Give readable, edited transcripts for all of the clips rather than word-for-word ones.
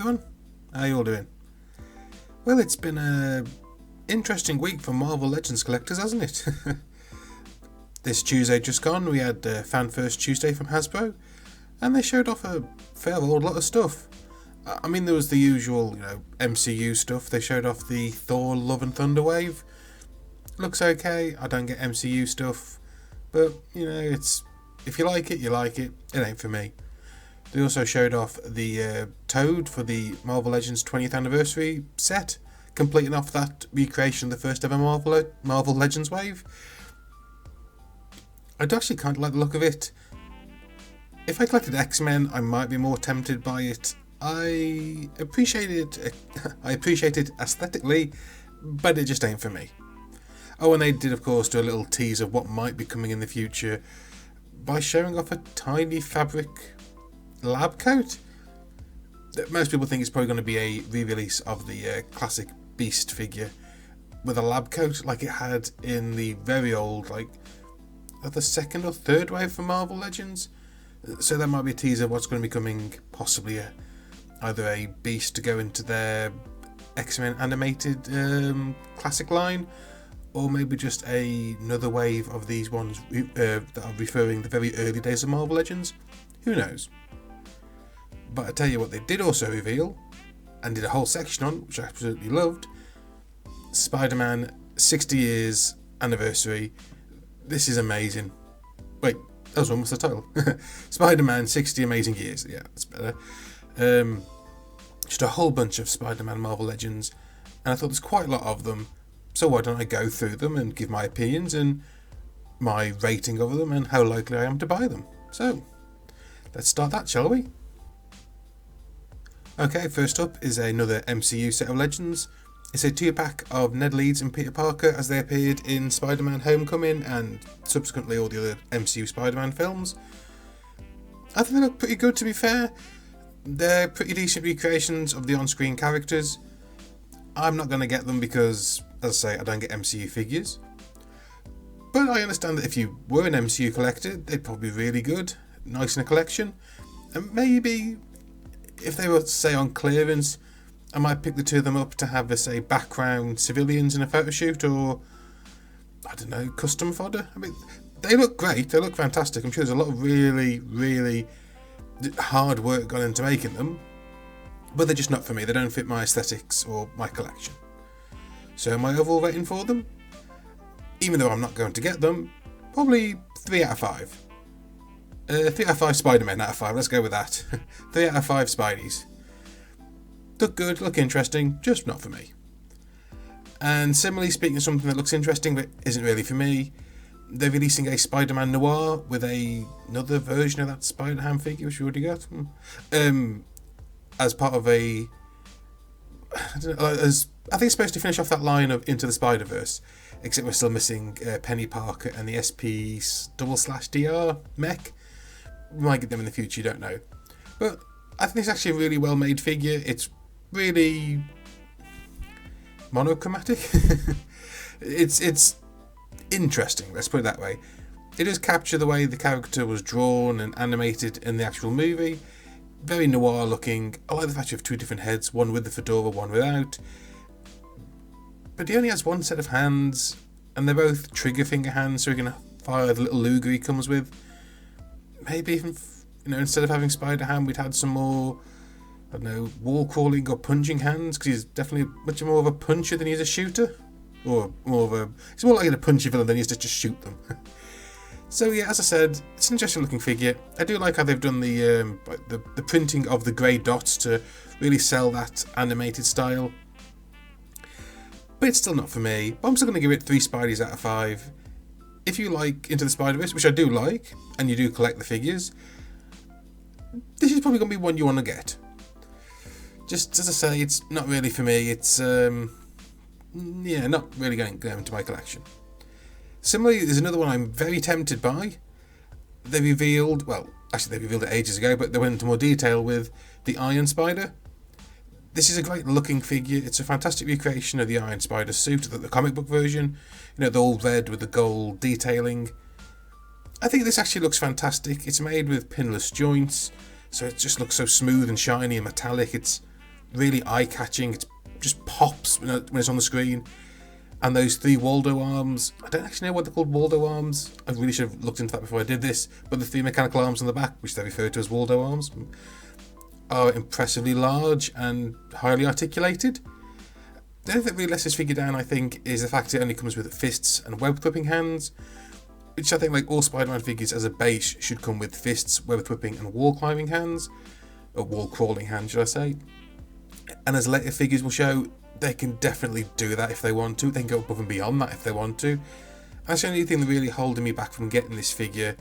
everyone, how you all doing? Well, it's been a interesting week for Marvel Legends collectors, hasn't it? This Tuesday just gone, we had Fan First Tuesday from Hasbro, and they showed off a fair old lot of stuff. I mean, there was the usual, MCU stuff. They showed off the Thor Love and Thunder wave. Looks okay. I don't get MCU stuff, but it's if you like it, you like it. It ain't for me. They also showed off the Toad for the Marvel Legends 20th anniversary set, completing off that recreation of the first ever Marvel Legends wave. I do actually kind of like the look of it. If I collected X-Men, I might be more tempted by it. I appreciate it aesthetically, but it just ain't for me. Oh, and they did, of course, do a little tease of what might be coming in the future by showing off a tiny fabric lab coat. Most people think it's probably going to be a re-release of the classic Beast figure with a lab coat like it had in the very old, the second or third wave for Marvel Legends. So that might be a teaser of what's going to be coming, possibly either a Beast to go into their X-Men animated classic line, or maybe just another wave of these ones that are referring the very early days of Marvel Legends. Who knows? But I tell you what they did also reveal, and did a whole section on, which I absolutely loved, SpiderMan 60 years anniversary. This is amazing. Wait, that was almost the title. SpiderMan 60 amazing years. Yeah, that's better. Just a whole bunch of Spider-Man Marvel Legends, and I thought there's quite a lot of them, so why don't I go through them and give my opinions and my rating of them and how likely I am to buy them. So, let's start that, shall we? Okay, first up is another MCU set of Legends. It's a 2-pack of Ned Leeds and Peter Parker as they appeared in Spider-Man Homecoming and subsequently all the other MCU Spider-Man films. I think they look pretty good, to be fair. They're pretty decent recreations of the on-screen characters. I'm not going to get them because, as I say, I don't get MCU figures. But I understand that if you were an MCU collector, they'd probably be really good, nice in a collection. And maybe if they were, say, on clearance, I might pick the two of them up to have, say, background civilians in a photo shoot, or, I don't know, custom fodder. I mean, they look great, they look fantastic. I'm sure there's a lot of really, really hard work gone into making them, but they're just not for me. They don't fit my aesthetics or my collection. So my overall rating for them, even though I'm not going to get them, probably 3 out of 5. 3 out of 5 Spider-Man out of 5, let's go with that. 3 out of 5 Spideys. Look good, look interesting, just not for me. And similarly, speaking of something that looks interesting but isn't really for me, they're releasing a Spider-Man Noir with another version of that Spider-Ham figure, which we already got, as part of a... I think it's supposed to finish off that line of Into the Spider-Verse, except we're still missing Penny Parker and the SP/DR mech. We might get them in the future, you don't know. But I think it's actually a really well made figure. It's really monochromatic. It's interesting, let's put it that way. It does capture the way the character was drawn and animated in the actual movie. Very noir looking. I like the fact you have 2 different heads, one with the fedora, one without. But he only has one set of hands, and they're both trigger finger hands, so he can fire the little Luger he comes with. Maybe even, instead of having Spider-Ham, we'd had some more, I don't know, wall crawling or punching hands, because he's definitely much more of a puncher than he is a shooter. Or he's more likely a punchy villain than he is to just shoot them. So yeah, as I said, it's an interesting looking figure. I do like how they've done the printing of the grey dots to really sell that animated style. But it's still not for me. But I'm still going to give it 3 Spideys out of 5. If you like Into the Spider-Verse, which I do like, and you do collect the figures, this is probably going to be one you want to get. Just as I say, it's not really for me. It's not really going to go into my collection. Similarly, there's another one I'm very tempted by. They revealed it ages ago, but they went into more detail with the Iron Spider. This is a great looking figure. It's a fantastic recreation of the Iron Spider suit, the comic book version. The all red with the gold detailing. I think this actually looks fantastic. It's made with pinless joints, so it just looks so smooth and shiny and metallic. It's really eye-catching. It just pops when it's on the screen. And those 3 Waldo arms, I don't actually know what they're called, Waldo arms. I really should have looked into that before I did this. But the 3 mechanical arms on the back, which they refer to as Waldo arms, are impressively large and highly articulated. The only thing that really lets this figure down, I think, is the fact it only comes with fists and web-whipping hands, which I think, like all Spider-Man figures as a base, should come with fists, web-whipping and wall-climbing hands, or wall-crawling hands, should I say. And as later figures will show, they can definitely do that if they want to. They can go above and beyond that if they want to. That's the only thing that really holding me back from getting this figure.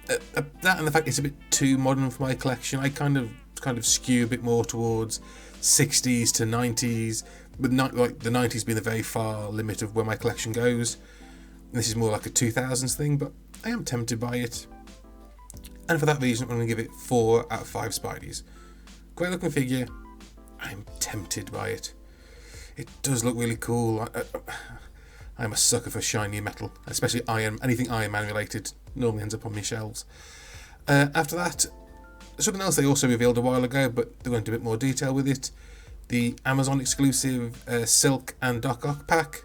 That and the fact it's a bit too modern for my collection. I kind of skew a bit more towards 60s to 90s, but not like the 90s being the very far limit of where my collection goes. And this is more like a 2000s thing, but I am tempted by it. And for that reason, I'm going to give it 4 out of 5 Spideys. Great looking figure. I'm tempted by it. It does look really cool. I'm a sucker for shiny metal, especially anything Iron Man related normally ends up on my shelves. After that, something else they also revealed a while ago, but they went into a bit more detail with it. The Amazon exclusive Silk and Darkhawk pack.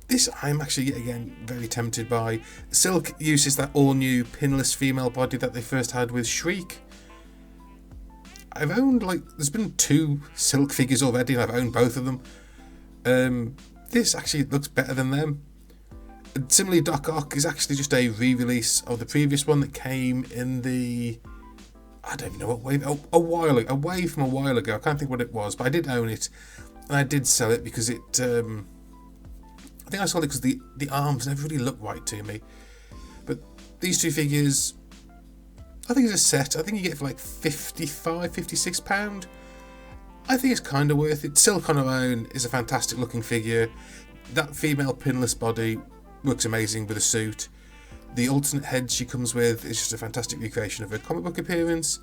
This I'm actually yet again very tempted by. Silk uses that all new pinless female body that they first had with Shriek. I've owned, there's been 2 Silk figures already, and I've owned both of them. This actually looks better than them. And similarly, Darkhawk is actually just a re-release of the previous one that came in the... I don't even know what wave... a while ago. A wave from a while ago. I can't think what it was, but I did own it. And I did sell it because it... I think I sold it because the arms never really looked right to me. But these 2 figures... I think it's a set. I think you get it for like £55, £56. I think it's kind of worth it. Silk on her own is a fantastic looking figure. That female pinless body works amazing with a suit. The alternate head she comes with is just a fantastic recreation of her comic book appearance.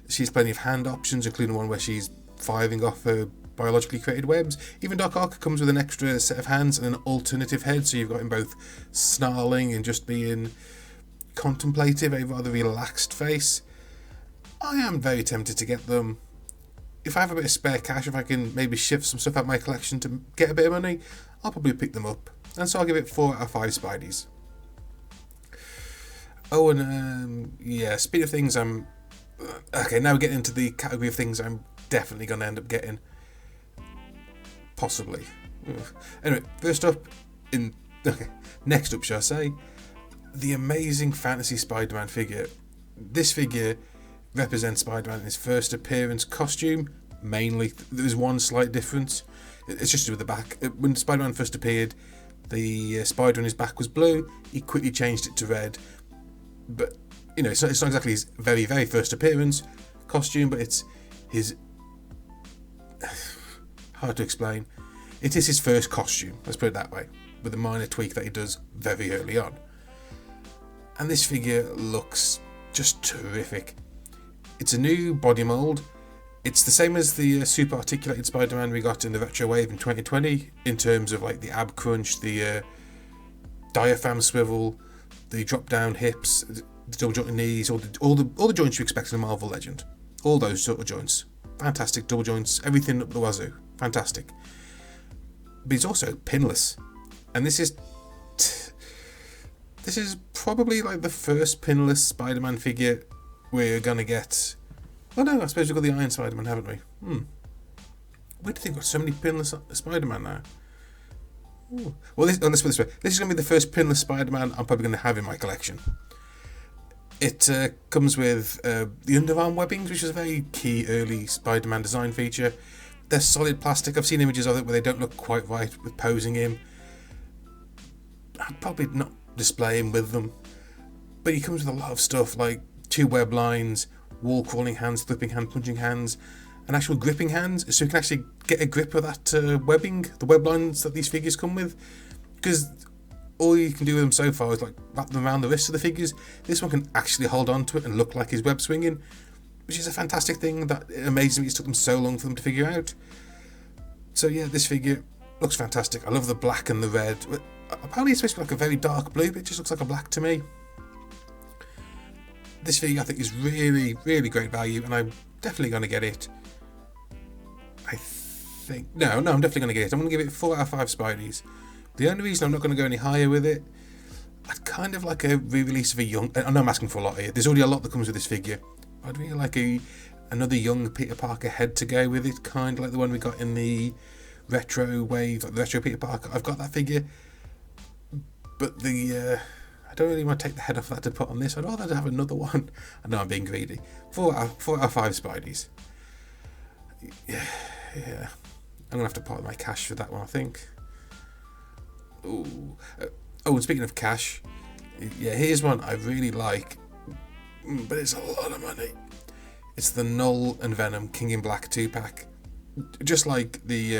She has plenty of hand options, including one where she's firing off her biologically created webs. Even Darkhawk comes with an extra set of hands and an alternative head, so you've got him both snarling and just being contemplative, a rather relaxed face. I am very tempted to get them. If I have a bit of spare cash, if I can maybe shift some stuff out of my collection to get a bit of money, I'll probably pick them up. And so I'll give it 4 out of 5 Spideys. Oh, and yeah, speed of things, okay, now we're getting into the category of things I'm definitely going to end up getting. Possibly. Anyway, first up, next up, shall I say, the amazing Fantasy Spider-Man figure. This figure represents Spider-Man in his first appearance costume, mainly. There's one slight difference. It's just with the back. When Spider-Man first appeared, the spider on his back was blue. He quickly changed it to red. But, you know, it's not exactly his very, very first appearance costume, but it's his... hard to explain. It is his first costume, let's put it that way, with a minor tweak that he does very early on. And this figure looks just terrific. It's a new body mould. It's the same as the super articulated Spider-Man we got in the retro wave in 2020 in terms of like the ab crunch, the diaphragm swivel, the drop down hips, the double jointed knees, all the joints you expect in a Marvel Legend. All those sort of joints. Fantastic double joints, everything up the wazoo. Fantastic. But he's also pinless. And this is probably like the first pinless Spider-Man figure we're gonna get. Oh no, I suppose we've got the Iron Spider-Man, haven't we? Where do you think we've got so many pinless Spider-Man now? Ooh. Well, let's put it this way. This is gonna be the first pinless Spider-Man I'm probably gonna have in my collection. It comes with the underarm webbings, which is a very key early Spider-Man design feature. They're solid plastic. I've seen images of it where they don't look quite right with posing him. I'd probably not display him with them. But he comes with a lot of stuff like 2 web lines, wall crawling hands, flipping hand, punching hands, and actual gripping hands, so you can actually get a grip of that webbing, the web lines that these figures come with. Because all you can do with them so far is like wrap them around the wrists of the figures. This one can actually hold on to it and look like he's web swinging, which is a fantastic thing that it amazes me it took them so long for them to figure out. So yeah, this figure looks fantastic. I love the black and the red. Apparently it's supposed to be like a very dark blue, but it just looks like a black to me. This figure I think is really, really great value, and I'm definitely going to get it. think... No, I'm definitely going to get it. I'm going to give it 4 out of 5 Spideys. The only reason I'm not going to go any higher with it, I'd kind of like a re-release of a young... I know I'm asking for a lot here. There's already a lot that comes with this figure. I'd really like another young Peter Parker head to go with it, kind of like the one we got in the retro wave, like the retro Peter Parker. I've got that figure, but I don't really want to take the head off that to put on this. I'd rather have another one. I know I'm being greedy. 4 out of 5 Spideys. Yeah. I'm gonna have to part my cash for that one, I think. Ooh. And speaking of cash, yeah, here's one I really like, but it's a lot of money. It's the Null and Venom King in Black 2-pack. Just like the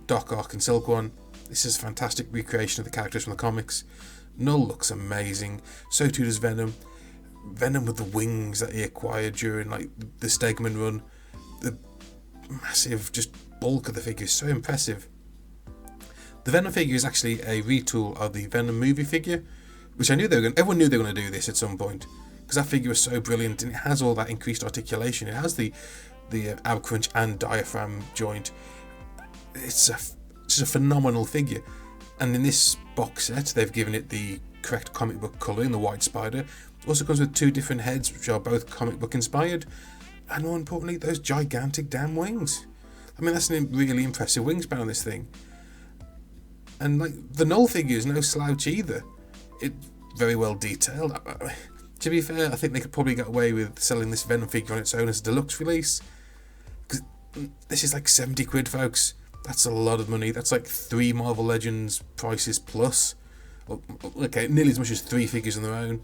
Darkhawk and Silk one, this is a fantastic recreation of the characters from the comics. Null looks amazing, so too does Venom. Venom with the wings that he acquired during like the Stegman run. The massive just bulk of the figure is so impressive. The Venom figure is actually a retool of the Venom movie figure, which everyone knew they were going to do this at some point, because that figure was so brilliant, and it has all that increased articulation. It has the ab crunch and diaphragm joint. It's a phenomenal figure, and in this box set they've given it the correct comic book colour in the white spider. It also comes with 2 different heads, which are both comic book inspired, and more importantly, those gigantic damn wings. I mean, that's a really impressive wingspan on this thing. And like the Null figure is no slouch either. It's very well detailed. To be fair, I think they could probably get away with selling this Venom figure on its own as a deluxe release, because this is like £70, folks. That's a lot of money. That's like 3 Marvel Legends prices plus. Okay, nearly as much as 3 figures on their own.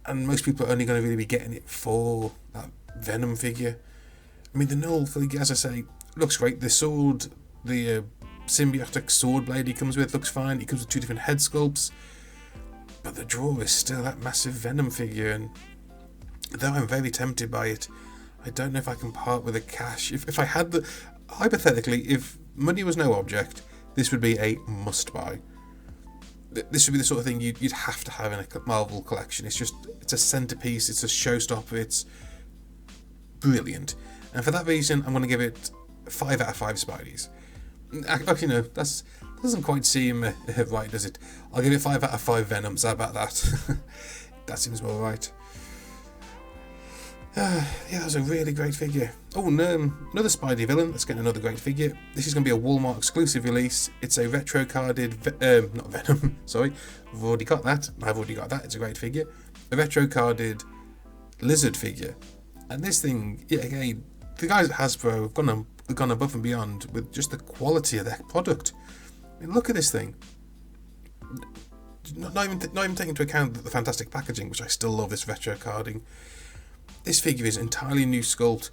And most people are only going to really be getting it for that Venom figure. I mean, the Null figure, as I say, looks great. The sword, the symbiotic sword blade he comes with looks fine. He comes with 2 different head sculpts. But the draw is still that massive Venom figure, and though I'm very tempted by it, I don't know if I can part with the cash. If I had the... Hypothetically, if money was no object, this would be a must-buy. This would be the sort of thing you'd have to have in a Marvel collection. It's a centerpiece, it's a showstopper, it's brilliant. And for that reason, I'm going to give it 5 out of 5 Spideys. Actually, no, that doesn't quite seem right, does it? I'll give it 5 out of 5 Venoms. How about that? That seems more right. Yeah, that was a really great figure. Oh, no, another Spidey villain. Let's get another great figure. This is going to be a Walmart exclusive release. It's a retro carded, not Venom, sorry. I've already got that. It's a great figure. A retro carded lizard figure. And this thing, yeah, again, the guys at Hasbro have gone above and beyond with just the quality of their product. I mean, look at this thing. Not even taking into account the fantastic packaging, which I still love, this retro carding. This figure is entirely new sculpt.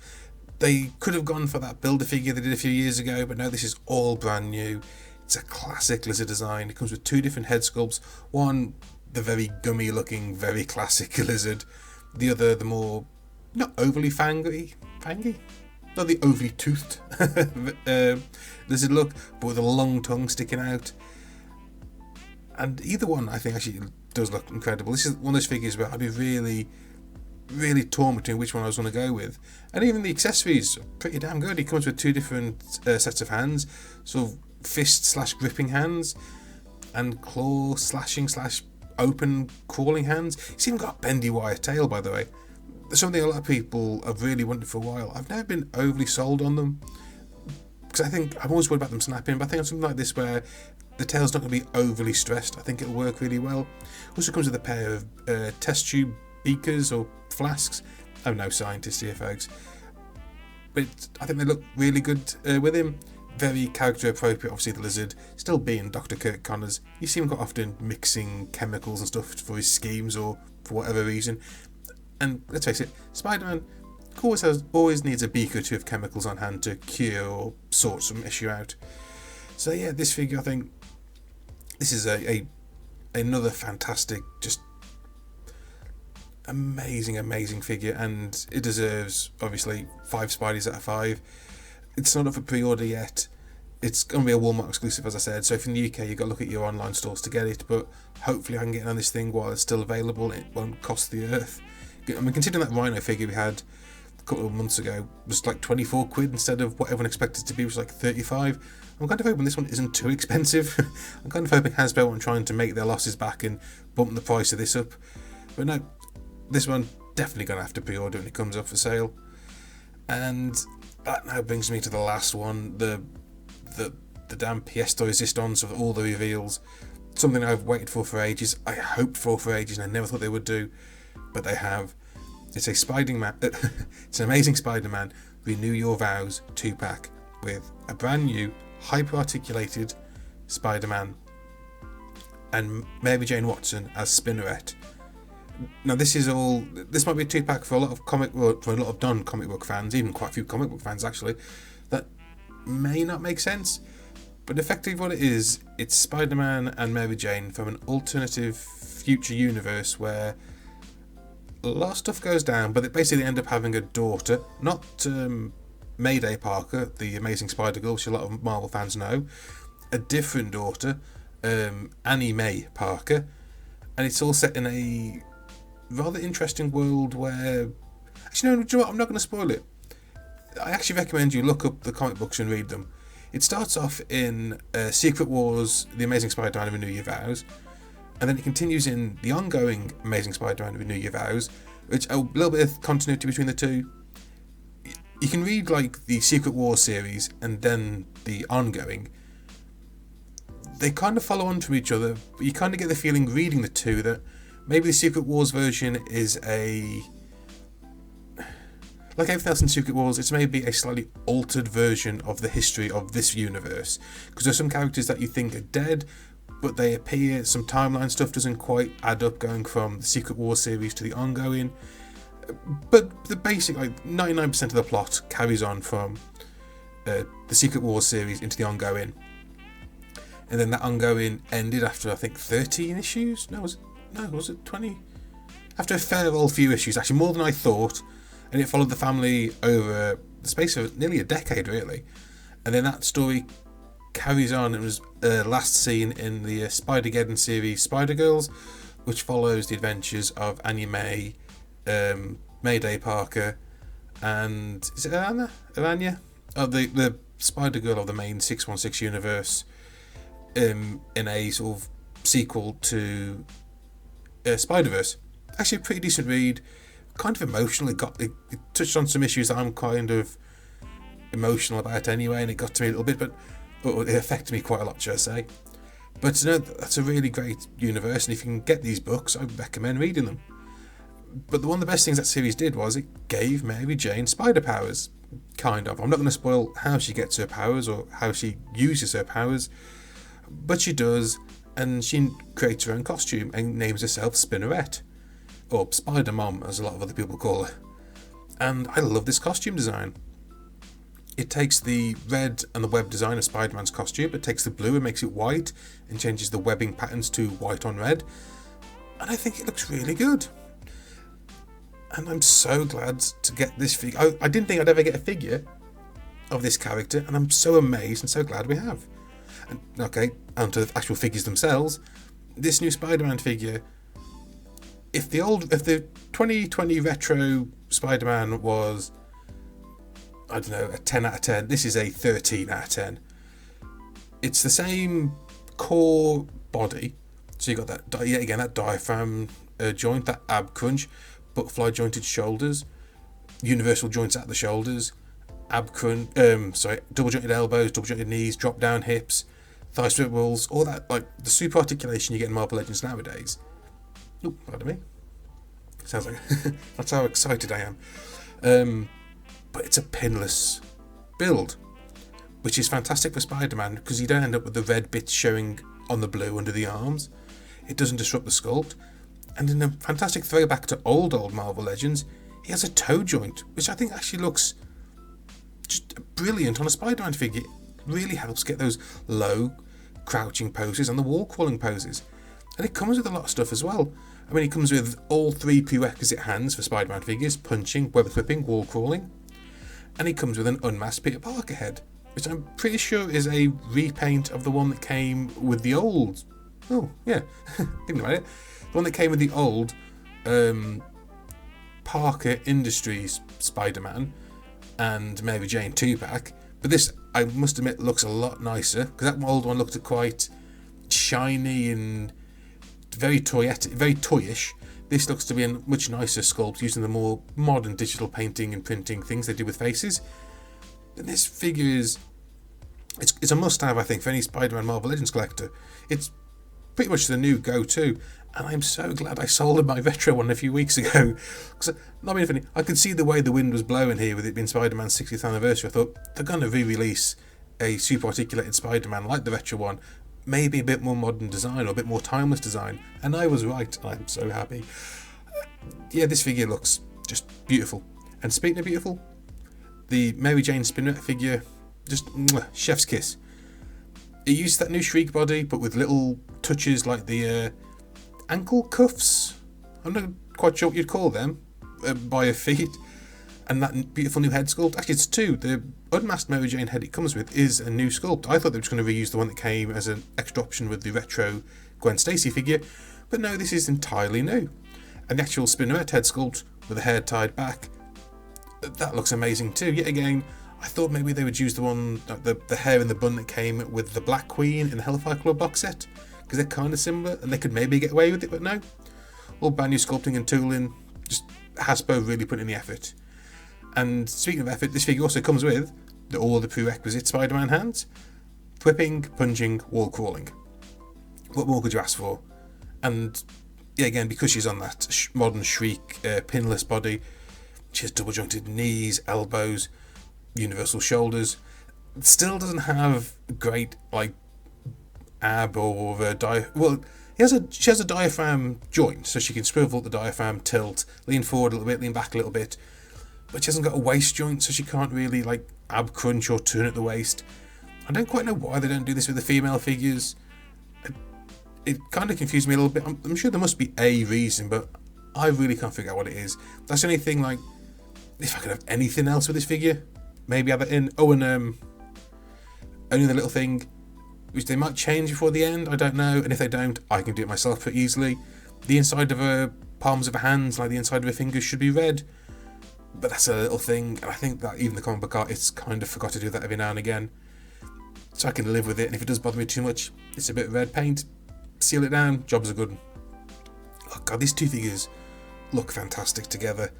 They could have gone for that builder figure they did a few years ago, but no, this is all brand new. It's a classic lizard design. It comes with 2 different head sculpts. One, the very gummy looking, very classic lizard. The other, the more, not overly fangy? Not the overly toothed lizard look, but with a long tongue sticking out. And either one, I think, actually does look incredible. This is one of those figures where I'd be really torn between which one I was going to go with. And even the accessories are pretty damn good. He comes with 2 different sets of hands, sort of fist / gripping hands, and claw slashing / open crawling hands. He's even got a bendy wire tail, by the way. Something a lot of people have really wanted for a while. I've never been overly sold on them, because I think I'm always worried about them snapping, but I think on something like this where the tail's not going to be overly stressed, I think it'll work really well. Also comes with a pair of test tube beakers or flasks. I'm no scientist here, folks, but I think they look really good with him. Very character appropriate. Obviously the lizard still being Dr. Kirk Connors. You see him quite often mixing chemicals and stuff for his schemes or for whatever reason. And let's face it, Spider-Man always needs a beaker or 2 of chemicals on hand to cure or sort some issue out. So yeah, this figure, I think this is another fantastic, just amazing figure, and it deserves obviously 5 Spideys out of 5. It's not up for pre-order yet. It's going to be a Walmart exclusive, as I said, so if you're in the UK, you've got to look at your online stores to get it, but hopefully I can get on this thing while it's still available. It won't cost the earth. I mean, considering that Rhino figure we had a couple of months ago was like 24 quid instead of what everyone expected to be, which was like 35. I'm kind of hoping this one isn't too expensive. I'm kind of hoping Hasbro aren't trying to make their losses back and bump the price of this up. But no, this one definitely going to have to pre-order when it comes up for sale. And that now brings me to the last one, the damn pièce de résistance of all the reveals. Something I've waited for ages, I hoped for ages, and I never thought they would do, but they have. It's a Spider-Man. It's an Amazing Spider-Man Renew Your Vows 2-pack with a brand new, hyper-articulated Spider-Man and Mary Jane Watson as Spinneret. Now this might be a 2-pack for a lot of non-comic book fans, even quite a few comic book fans actually. That may not make sense, but effectively what it is, it's Spider-Man and Mary Jane from an alternative future universe where a lot of stuff goes down, but they basically end up having a daughter, not Mayday Parker, the Amazing Spider-Girl, which a lot of Marvel fans know, a different daughter, Annie Mae Parker, and it's all set in a rather interesting world where... Actually, no, do you know what? I'm not going to spoil it. I actually recommend you look up the comic books and read them. It starts off in Secret Wars, The Amazing Spider-Man Renew Your Vows, and then it continues in the ongoing Amazing Spider-Man Renew Your Vows, which a little bit of continuity between the two. You can read like the Secret Wars series and then the ongoing. They kind of follow on from each other, but you kind of get the feeling reading the two that maybe the Secret Wars version is like everything else in Secret Wars, it's maybe a slightly altered version of the history of this universe. Because there's some characters that you think are dead, but they appear, some timeline stuff doesn't quite add up going from the Secret Wars series to the ongoing. But the basic, like 99% of the plot carries on from the Secret Wars series into the ongoing. And then that ongoing ended after, I think, 13 issues? Was it 20? After a fair old few issues, actually more than I thought. And it followed the family over the space of nearly a decade, really. And then that story carries on. It was last seen in the Spider-Geddon series Spider-Girls, which follows the adventures of Annie Mae, Mayday Parker, and is it Aranya? Oh, the Spider-Girl of the main 616 universe, in a sort of sequel to Spider-Verse. Actually a pretty decent read, kind of emotional. It touched on some issues that I'm kind of emotional about anyway, and it got to me a little bit, but it affected me quite a lot, should I say. But no, that's a really great universe, and if you can get these books, I recommend reading them. But one of the best things that series did was it gave Mary Jane spider powers, kind of. I'm not going to spoil how she gets her powers or how she uses her powers, but she does, and she creates her own costume and names herself Spinneret, or Spider-Mom, as a lot of other people call her. And I love this costume design. It takes the red and the web design of Spider-Man's costume, it takes the blue and makes it white, and changes the webbing patterns to white on red, and I think it looks really good. And I'm so glad to get this figure. I didn't think I'd ever get a figure of this character, and I'm so amazed and so glad we have. And okay, onto the actual figures themselves. This new Spider-Man figure, if the 2020 retro Spider-Man was, I don't know, a 10 out of 10, this is a 13 out of 10. It's the same core body, so you got that, yet again, that diaphragm joint, that ab crunch, butterfly jointed shoulders, universal joints at the shoulders, double jointed elbows, double jointed knees, drop down hips, thigh swivels, all that, like the super articulation you get in Marvel Legends nowadays. Oh, pardon me. Sounds like that's how excited I am. But it's a pinless build, which is fantastic for Spider-Man because you don't end up with the red bits showing on the blue under the arms. It doesn't disrupt the sculpt. And in a fantastic throwback to old Marvel Legends, he has a toe joint, which I think actually looks just brilliant on a Spider-Man figure. It really helps get those low crouching poses and the wall crawling poses. And it comes with a lot of stuff as well. I mean, it comes with all 3 prerequisite hands for Spider-Man figures: punching, web whipping, wall crawling. And it comes with an unmasked Peter Parker head, which I'm pretty sure is a repaint of the one that came with the old... Oh, yeah, thinking about it. The one that came with the old Parker Industries Spider-Man and Mary Jane 2-pack, but this, I must admit, looks a lot nicer, because that old one looked quite shiny and very toyish. This looks to be a much nicer sculpt, using the more modern digital painting and printing things they do with faces. And this figure is, it's a must-have, I think, for any Spider-Man Marvel Legends collector. It's pretty much the new go-to, and I'm so glad I sold my retro one a few weeks ago. Because, not being funny, I could see the way the wind was blowing here with it being Spider-Man's 60th anniversary. I thought, they're going to re-release a super articulated Spider-Man like the retro one, maybe a bit more modern design or a bit more timeless design, and I was right, and I'm so happy. Yeah, this figure looks just beautiful. And speaking of beautiful, the Mary Jane Spinneret figure, just chef's kiss. It uses that new Shriek body, but with little touches like the ankle cuffs. I'm not quite sure what you'd call them by her feet. And that beautiful new head sculpt. Actually, it's two. The unmasked Mary Jane head it comes with is a new sculpt. I thought they were just going to reuse the one that came as an extra option with the retro Gwen Stacy figure, but no, this is entirely new. And the actual Spinneret head sculpt with the hair tied back, that looks amazing too. Yet again, I thought maybe they would use the one, the hair in the bun that came with the Black Queen in the Hellfire Club box set, because they're kind of similar and they could maybe get away with it, but no. All brand new sculpting and tooling, just Hasbro really put in the effort. And speaking of effort, this figure also comes with all the prerequisite Spider-Man hands: whipping, punching, wall crawling. What more could you ask for? And yeah, again, because she's on that modern Shriek pinless body, she has double jointed knees, elbows, universal shoulders. It still doesn't have great like ab or she has a diaphragm joint, so she can swivel the diaphragm, tilt, lean forward a little bit, lean back a little bit. But she hasn't got a waist joint, so she can't really like ab crunch or turn at the waist. I don't quite know why they don't do this with the female figures. It kind of confused me a little bit. I'm sure there must be a reason, but I really can't figure out what it is. That's the only thing, like, if I could have anything else with this figure, maybe have it in. Oh, and only the little thing, which they might change before the end, I don't know. And if they don't, I can do it myself pretty easily. The inside of her palms of her hands, like the inside of her fingers, should be red. But that's a little thing, and I think that even the comic book artists kind of forgot to do that every now and again. So I can live with it, and if it does bother me too much, it's a bit of red paint. Seal it down, jobs are good. Oh god, these two figures look fantastic together.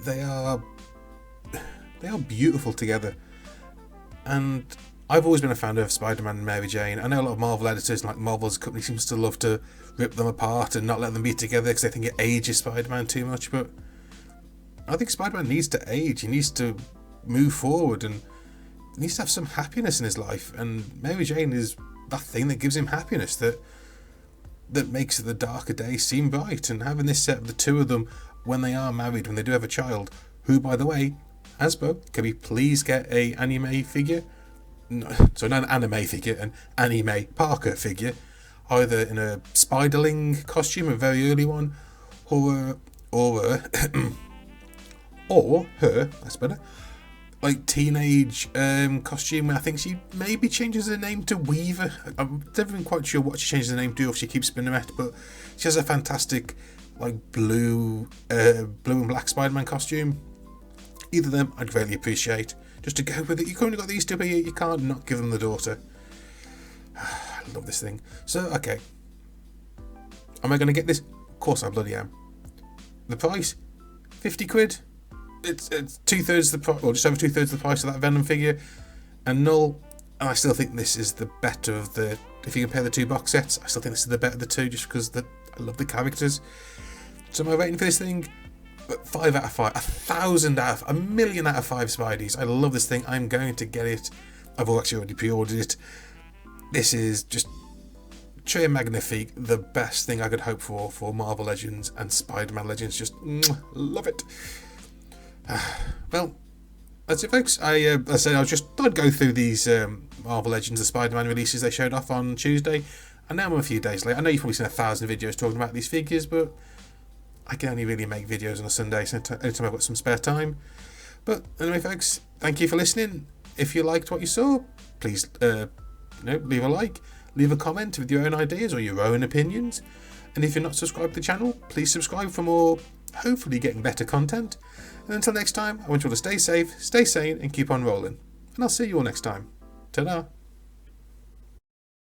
They are beautiful together. And I've always been a fan of Spider-Man and Mary Jane. I know a lot of Marvel editors, like Marvel's company, seems to love to rip them apart and not let them be together because they think it ages Spider-Man too much, but I think Spider-Man needs to age. He needs to move forward and he needs to have some happiness in his life. And Mary Jane is that thing that gives him happiness, that makes the darker days seem bright. And having this set of the two of them when they are married, when they do have a child, who, by the way, Hasbro, can we please get a anime figure? No, so not an anime figure, an anime Parker figure, either in a Spiderling costume, a very early one, or her, that's better, like teenage costume where I think she maybe changes her name to Weaver. I'm never been quite sure what she changes her name to, or if she keeps Spinneret, but she has a fantastic like blue and black Spider-Man costume. Either of them I'd really appreciate, just to go with it. You've only got these two here, you can't not give them the daughter. I love this thing. So, okay, am I going to get this? Of course I bloody am. The price? 50 quid? It's 2/3 the price, or just over 2/3 the price of that Venom figure. And Null, and I still think this is the better of the, if you compare the two box sets, I still think this is the better of the two, just because I love the characters. So am I waiting for this thing? 5 out of 5, 1,000 out of, 1,000,000 out of 5 Spideys. I love this thing. I'm going to get it. I've actually already pre-ordered it. This is just très magnifique, the best thing I could hope for Marvel Legends and Spider-Man Legends. Just love it. Well, that's it, folks. I said I'd go through these Marvel Legends and Spider-Man releases they showed off on Tuesday, and now I'm a few days late. I know you've probably seen 1,000 videos talking about these figures, but I can only really make videos on a Sunday, so anytime I've got some spare time. But anyway, folks, thank you for listening. If you liked what you saw, please leave a like, leave a comment with your own ideas or your own opinions. And if you're not subscribed to the channel, please subscribe for more hopefully getting better content. And until next time, I want you all to stay safe, stay sane, and keep on rolling. And I'll see you all next time. Ta-da!